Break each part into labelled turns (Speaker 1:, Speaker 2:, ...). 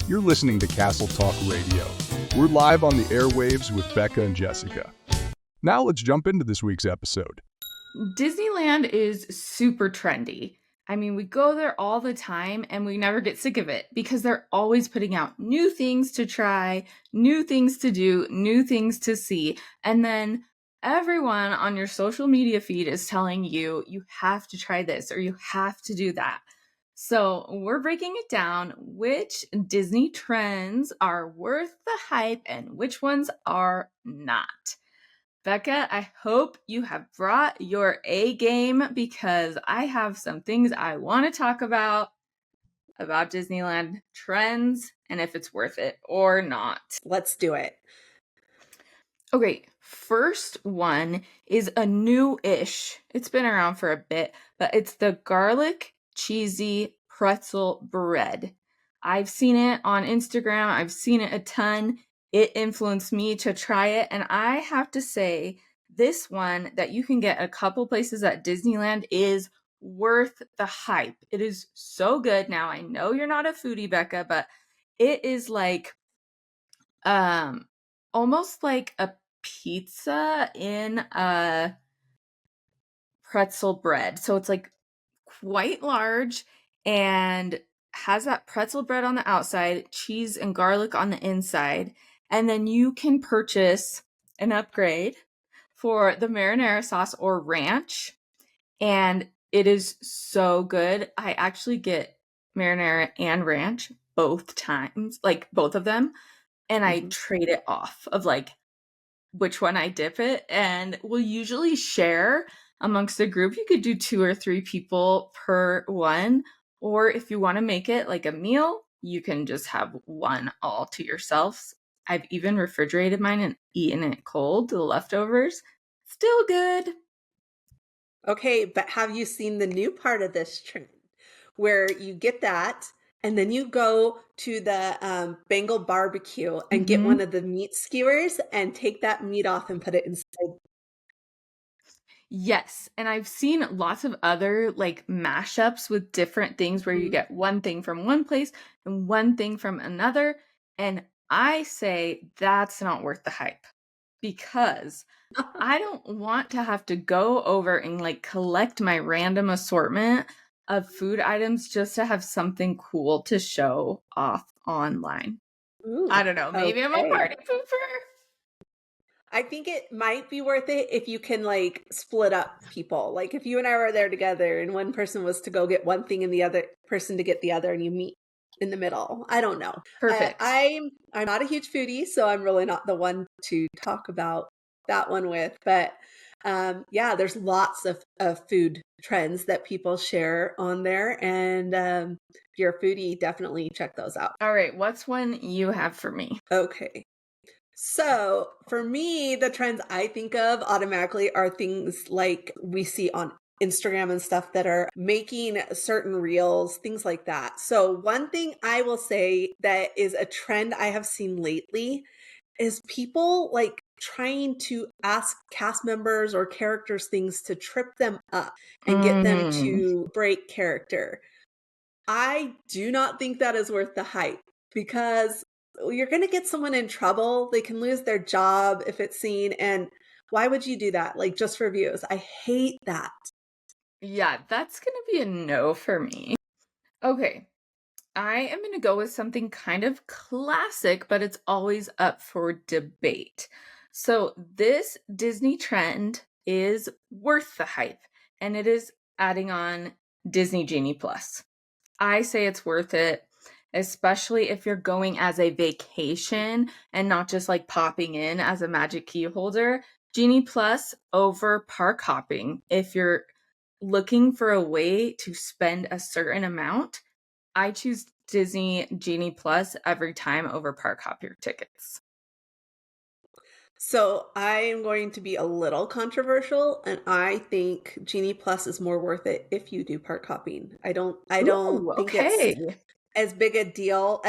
Speaker 1: You're listening to Castle Talk Radio. We're live on the airwaves with Becca and Jessica. Now let's jump into this week's episode.
Speaker 2: Disneyland is super trendy. I mean, we go there all the time and we never get sick of it because they're always putting out new things to try, new things to do, new things to see. And then everyone on your social media feed is telling you, you have to try this or you have to do that. So we're breaking it down, which Disney trends are worth the hype and which ones are not. Becca, I hope you have brought your A game because I have some things I want to talk about Disneyland trends and if it's worth it or not.
Speaker 3: Let's do it.
Speaker 2: Okay, first one is a new-ish. It's been around for a bit, but it's the garlic cheesy pretzel bread. I've seen it on Instagram. I've seen it a ton. It influenced me to try it. And I have to say, this one that you can get a couple places at Disneyland is worth the hype. It is so good. Now, I know you're not a foodie, Becca, but it is like almost like a pizza in a pretzel bread. So it's like quite large and has that pretzel bread on the outside, cheese and garlic on the inside. And then you can purchase an upgrade for the marinara sauce or ranch. And it is so good. I actually get marinara and ranch both times, like both of them. And I trade it off of like which one I dip it. And we'll usually share amongst the group. You could do 2 or 3 people per one. Or if you want to make it like a meal, you can just have one all to yourselves. I've even refrigerated mine and eaten it cold, the leftovers. Still good.
Speaker 3: Okay, but have you seen the new part of this trend where you get that and then you go to the Bengal barbecue and get one of the meat skewers and take that meat off and put it inside?
Speaker 2: Yes, and I've seen lots of other like mashups with different things where you get one thing from one place and one thing from another. And I say that's not worth the hype because I don't want to have to go over and like collect my random assortment of food items just to have something cool to show off online.
Speaker 3: Ooh,
Speaker 2: I don't know. Maybe I'm a
Speaker 3: okay.
Speaker 2: party pooper.
Speaker 3: I think it might be worth it if you can like split up people. Like if you and I were there together and one person was to go get one thing and the other person to get the other and you meet in the middle. I don't know.
Speaker 2: Perfect.
Speaker 3: I'm not a huge foodie, so I'm really not the one to talk about that one with. But yeah, there's lots of food trends that people share on there. And if you're a foodie, definitely check those out.
Speaker 2: All right. What's one you have for me?
Speaker 3: Okay. So for me, the trends I think of automatically are things like we see on Instagram and stuff that are making certain reels, things like that. So one thing I will say that is a trend I have seen lately is people like trying to ask cast members or characters things to trip them up and get them to break character. I do not think that is worth the hype because you're going to get someone in trouble. They can lose their job if it's seen. And why would you do that? Like just for views. I hate that.
Speaker 2: Yeah, that's going to be a no for me. Okay. I am going to go with something kind of classic, but it's always up for debate. So this Disney trend is worth the hype, and it is adding on Disney Genie Plus. I say it's worth it, especially if you're going as a vacation and not just like popping in as a magic key holder. Genie Plus over park hopping. If you're looking for a way to spend a certain amount, I choose Disney Genie Plus every time over park hopper tickets.
Speaker 3: So I am going to be a little controversial, and I think Genie Plus is more worth it if you do park hopping. I don't think it's as big a deal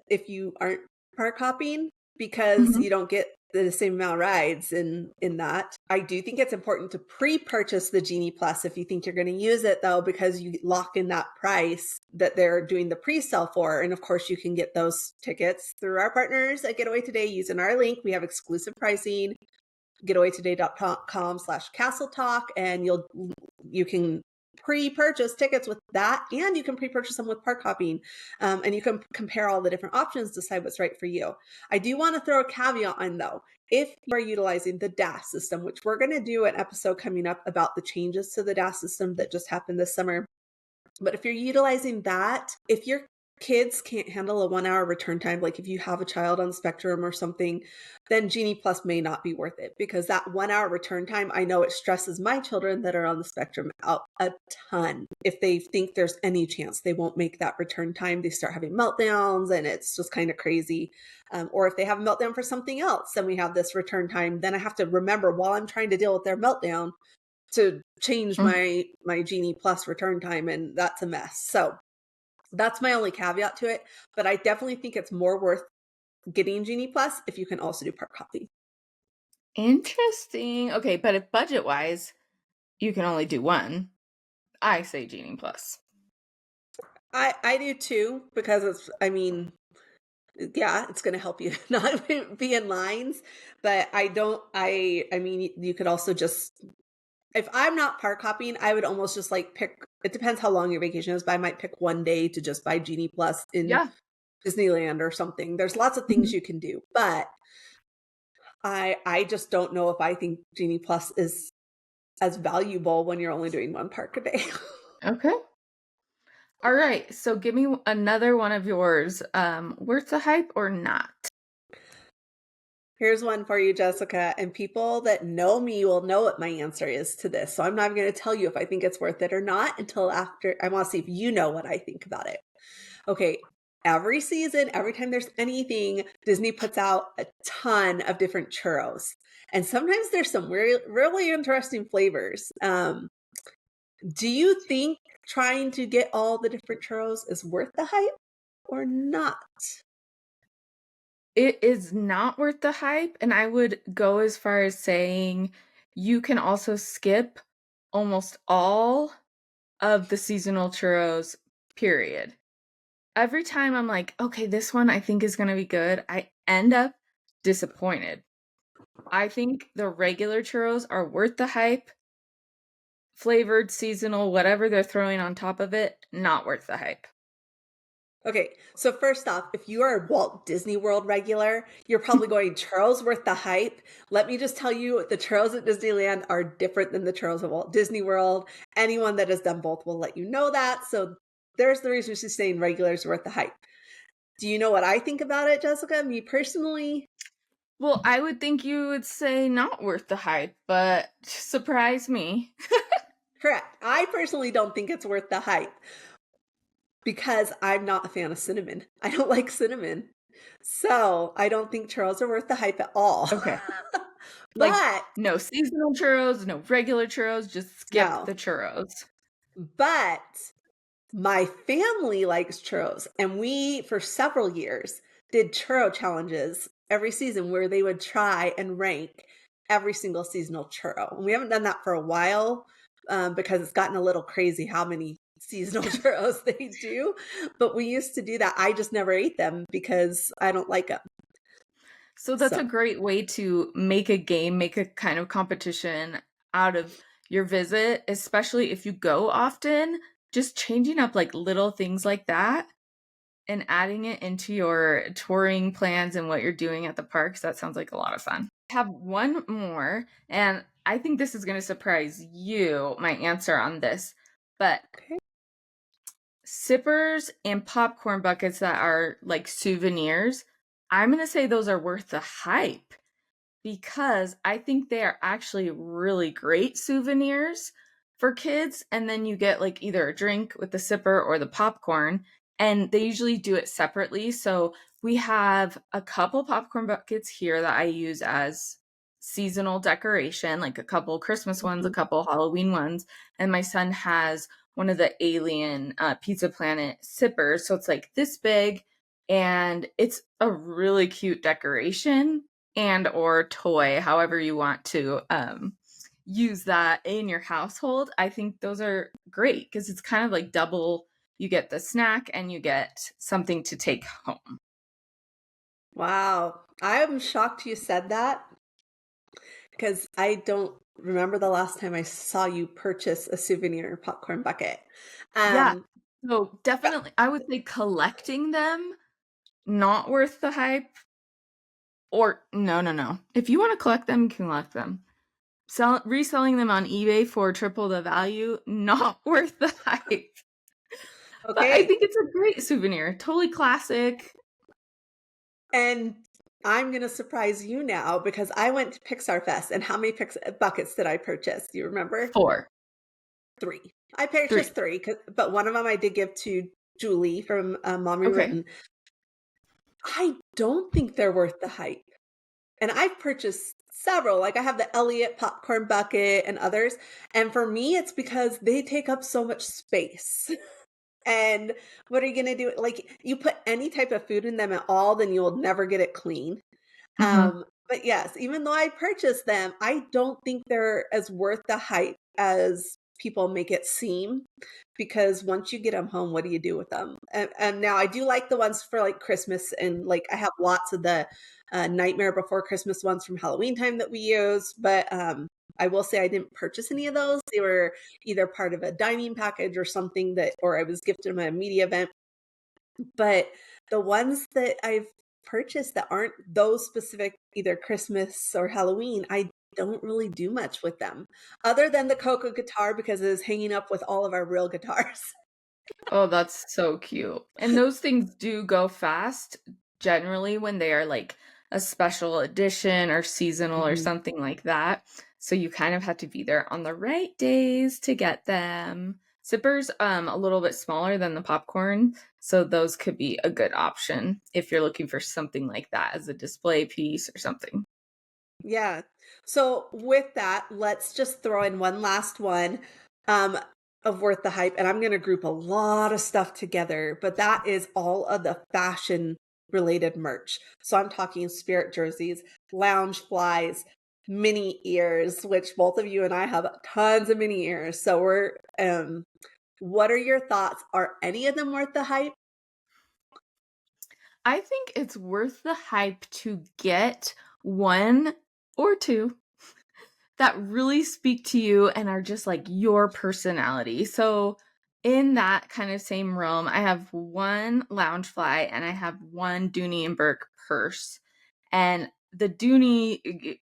Speaker 3: if you aren't park hopping because you don't get the same amount of rides in that. I do think it's important to pre-purchase the Genie Plus if you think you're going to use it, though, because you lock in that price that they're doing the pre-sale for. And of course, you can get those tickets through our partners at Getaway Today using our link. We have exclusive pricing, getawaytoday.com/castle talk, and you can pre-purchase tickets with that, and you can pre-purchase them with park hopping, and you can compare all the different options, decide what's right for you. I do want to throw a caveat on, though. If you are utilizing the DAS system, which we're going to do an episode coming up about the changes to the DAS system that just happened this summer, but if you're utilizing that, if your kids can't handle a 1 hour return time, like if you have a child on the spectrum or something, then Genie Plus may not be worth it, because that 1 hour return time, I know it stresses my children that are on the spectrum out a ton. If they think there's any chance they won't make that return time, they start having meltdowns, and it's just kind of crazy. Or if they have a meltdown for something else and we have this return time, then I have to remember while I'm trying to deal with their meltdown to change my Genie Plus return time, and that's a mess. So that's my only caveat to it, but I definitely think it's more worth getting Genie Plus if you can also do park hopping.
Speaker 2: Interesting. Okay, but if budget-wise, you can only do one, I say Genie Plus.
Speaker 3: I do too, because it's going to help you not be in lines, but you could also just, if I'm not park hopping, I would almost just like pick, it depends how long your vacation is, but I might pick one day to just buy Genie Plus in Disneyland or something. There's lots of things you can do, but I just don't know if I think Genie Plus is as valuable when you're only doing one park a day.
Speaker 2: Okay. All right. So give me another one of yours. Worth the hype or not?
Speaker 3: Here's one for you, Jessica. And people that know me will know what my answer is to this. So I'm not going to tell you if I think it's worth it or not until after. I want to see if you know what I think about it. Okay. Every season, every time there's anything, Disney puts out a ton of different churros. And sometimes there's some really interesting flavors. Do you think trying to get all the different churros is worth the hype or not?
Speaker 2: It is not worth the hype, and I would go as far as saying you can also skip almost all of the seasonal churros, period. Every time I'm like, okay, this one I think is going to be good, I end up disappointed. I think the regular churros are worth the hype. Flavored, seasonal, whatever they're throwing on top of it, not worth the hype.
Speaker 3: Okay, so first off, if you are a Walt Disney World regular, you're probably going, churros worth the hype. Let me just tell you, the churros at Disneyland are different than the churros at Walt Disney World. Anyone that has done both will let you know that. So there's the reason she's saying regulars worth the hype. Do you know what I think about it, Jessica? Me personally?
Speaker 2: Well, I would think you would say not worth the hype, but surprise me.
Speaker 3: Correct. I personally don't think it's worth the hype, because I'm not a fan of cinnamon. I don't like cinnamon. So I don't think churros are worth the hype at all.
Speaker 2: Okay.
Speaker 3: But
Speaker 2: no seasonal churros, no regular churros, just skip the churros.
Speaker 3: But my family likes churros, and we, for several years, did churro challenges every season where they would try and rank every single seasonal churro. And we haven't done that for a while because it's gotten a little crazy how many seasonal churros they do. But we used to do that. I just never ate them because I don't like them.
Speaker 2: So that's a great way to make a game, make a kind of competition out of your visit, especially if you go often. Just changing up like little things like that and adding it into your touring plans and what you're doing at the parks. That sounds like a lot of fun. I have one more, and I think this is going to surprise you, my answer on this. But sippers and popcorn buckets that are like souvenirs, I'm going to say those are worth the hype, because I think they are actually really great souvenirs for kids. And then you get like either a drink with the sipper or the popcorn, and they usually do it separately. So we have a couple popcorn buckets here that I use as seasonal decoration, like a couple Christmas ones, a couple Halloween ones. And my son has one of the alien Pizza Planet sippers. So it's like this big, and it's a really cute decoration. and or toy, however you want to use that in your household. I think those are great because it's kind of like double. You get the snack and you get something to take home.
Speaker 3: Wow. I'm shocked you said that because I don't remember the last time I saw you purchase a souvenir popcorn bucket.
Speaker 2: Yeah.
Speaker 3: Um,
Speaker 2: So definitely, I would say collecting them, not worth the hype. Or no. If you want to collect them, you can collect them. Reselling them on eBay for triple the value, not worth the hype. But I
Speaker 3: okay.
Speaker 2: think it's a great souvenir. Totally classic.
Speaker 3: And I'm going to surprise you now because I went to Pixar Fest, and how many buckets did I purchase? Do you remember?
Speaker 2: 4,
Speaker 3: 3. I
Speaker 2: 3.
Speaker 3: purchased 3, but one of them I did give to Julie from Mommy
Speaker 2: Okay.
Speaker 3: Written. I don't think they're worth the hype. And I've purchased several, like I have the Elliott popcorn bucket and others. And for me, it's because they take up so much space. And what are you going to do? Like, you put any type of food in them at all, then you'll never get it clean.
Speaker 2: Mhm.
Speaker 3: But yes, even though I purchased them, I don't think they're as worth the hype as people make it seem. Because once you get them home, what do you do with them? And now I do like the ones for like Christmas, and like I have lots of the Nightmare Before Christmas ones from Halloween time that we use. But I will say I didn't purchase any of those. They were either part of a dining package or something that, or I was gifted them at a media event. But the ones that I've purchased that aren't those specific, either Christmas or Halloween, I don't really do much with them other than the Coco guitar because it is hanging up with all of our real guitars.
Speaker 2: Oh, that's so cute. And those things do go fast generally when they are like a special edition or seasonal or
Speaker 3: Mhm.
Speaker 2: something like that. So you kind of have to be there on the right days to get them. Zippers a little bit smaller than the popcorn, so those could be a good option if you're looking for something like that as a display piece or something.
Speaker 3: Yeah. So with that, let's just throw in one last one um, of worth the hype. And I'm going to group a lot of stuff together, but that is all of the fashion related merch. So I'm talking spirit jerseys, lounge flies, mini ears, which both of you and I have tons of mini ears. So what are your thoughts? Are any of them worth the hype?
Speaker 2: I think it's worth the hype to get one or two that really speak to you and are just like your personality. So, in that kind of same realm, I have one Loungefly and I have one Dooney and Burke purse. And the Dooney,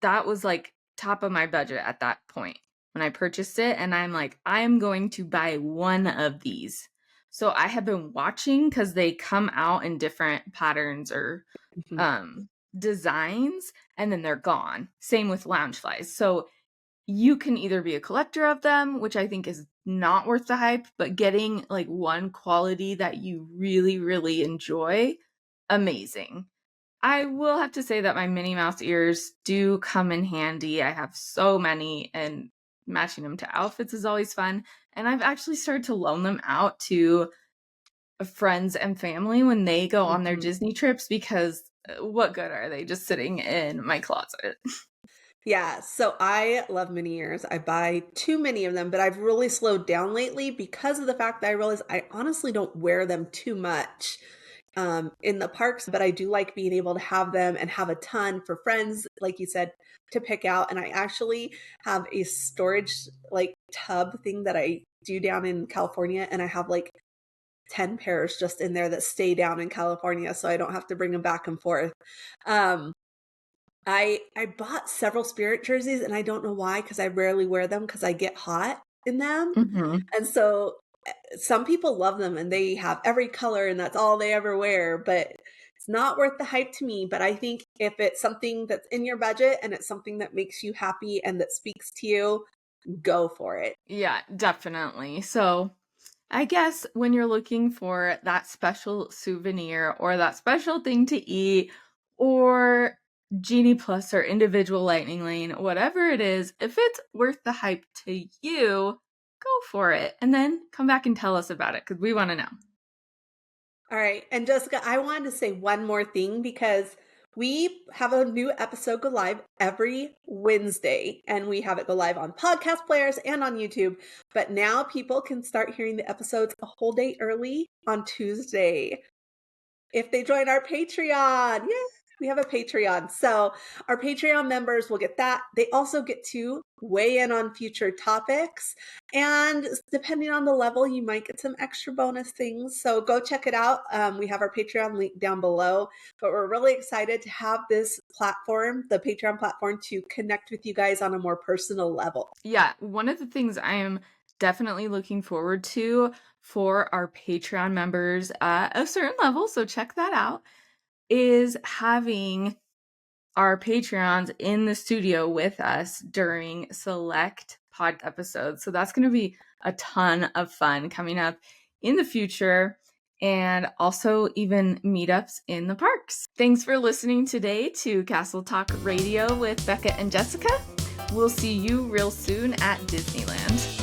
Speaker 2: that was like top of my budget at that point when I purchased it. And I'm like, I'm going to buy one of these. So I have been watching because they come out in different patterns or
Speaker 3: Mhm.
Speaker 2: um designs and then they're gone. Same with Loungeflies. So you can either be a collector of them, which I think is not worth the hype, but getting like one quality that you really, really enjoy, amazing. I will have to say that my Minnie Mouse ears do come in handy. I have so many, and matching them to outfits is always fun. And I've actually started to loan them out to friends and family when they go on their
Speaker 3: Mhm.
Speaker 2: Disney trips because what good are they just sitting in my closet?
Speaker 3: Yeah, so I love mini ears. I buy too many of them, but I've really slowed down lately because of the fact that I realize I honestly don't wear them too much in the parks, but I do like being able to have them and have a ton for friends, like you said, to pick out. And I actually have a storage like tub thing that I do down in California, and I have like 10 pairs just in there that stay down in California, so I don't have to bring them back and forth. Um, I bought several spirit jerseys, and I don't know why, because I rarely wear them because I get hot in them.
Speaker 2: Mhm.
Speaker 3: And so some people love them and they have every color and that's all they ever wear, but it's not worth the hype to me. But I think if it's something that's in your budget and it's something that makes you happy and that speaks to you, go for it.
Speaker 2: Yeah, definitely. So, I guess when you're looking for that special souvenir or that special thing to eat or Genie Plus or individual Lightning Lane, whatever it is, if it's worth the hype to you, go for it. And then come back and tell us about it because we want to know.
Speaker 3: All right. And Jessica, I wanted to say one more thing because We have a new episode go live every Wednesday, and we have it go live on podcast players and on YouTube. But now people can start hearing the episodes a whole day early on Tuesday if they join our Patreon. Yay! We have a Patreon. So our Patreon members will get that. They also get to weigh in on future topics. And depending on the level, you might get some extra bonus things. So go check it out. We have our Patreon link down below. But we're really excited to have this platform, the Patreon platform, to connect with you guys on a more personal level.
Speaker 2: Yeah, one of the things I am definitely looking forward to for our Patreon members at a certain level, so check that out, is having our Patreons in the studio with us during select pod episodes. So that's going to be a ton of fun coming up in the future, and also even meetups in the parks. Thanks for listening today to Castle Talk Radio with Becca and Jessica. We'll see you real soon at Disneyland.